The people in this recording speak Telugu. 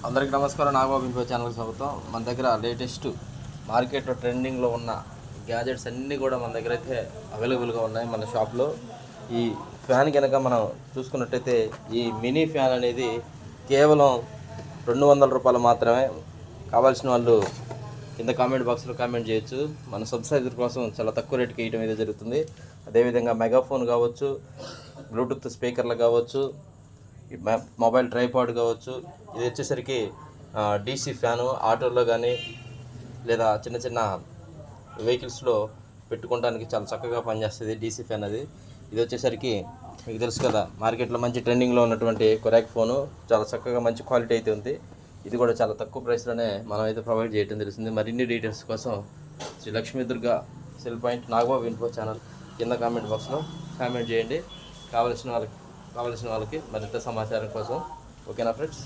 అందరికీ నమస్కారం. నాగబాబు ఇన్ఫో ఛానల్కి స్వాగతం. మన దగ్గర లేటెస్ట్ మార్కెట్లో ట్రెండింగ్లో ఉన్న గ్యాజెట్స్ అన్నీ కూడా మన దగ్గర అయితే అవైలబుల్గా ఉన్నాయి మన షాప్లో. ఈ ఫ్యాన్ కనుక మనం చూసుకున్నట్టయితే ఈ మినీ ఫ్యాన్ అనేది కేవలం 200 రూపాయలు మాత్రమే. కావాల్సిన వాళ్ళు కింద కామెంట్ బాక్స్లో కామెంట్ చేయొచ్చు. మన సబ్స్క్రైబర్ కోసం చాలా తక్కువ రేటుకి వేయడం అయితే జరుగుతుంది. అదేవిధంగా మెగాఫోన్ కావచ్చు, బ్లూటూత్ స్పీకర్లు కావచ్చు, మొబైల్ ట్రైపాడ్ కావచ్చు. ఇది వచ్చేసరికి డీసీ ఫ్యాను ఆటోల్లో కానీ లేదా చిన్న చిన్న వెహికల్స్లో పెట్టుకోవడానికి చాలా చక్కగా పనిచేస్తుంది డీసీ ఫ్యాన్ అది. ఇది వచ్చేసరికి మీకు తెలుసు కదా, మార్కెట్లో మంచి ట్రెండింగ్లో ఉన్నటువంటి కొరాక్ ఫోను. చాలా చక్కగా మంచి క్వాలిటీ అయితే ఉంది. ఇది కూడా చాలా తక్కువ ప్రైస్లోనే మనం అయితే ప్రొవైడ్ చేయడం తెలుస్తుంది. మరిన్ని డీటెయిల్స్ కోసం Shri Lakshmi Durga cell point Nagababu info channel కింద కామెంట్ బాక్స్లో కామెంట్ చేయండి. కావలసిన వాళ్ళకి మరింత సమాచారం కోసం. ఓకేనా ఫ్రెండ్స్?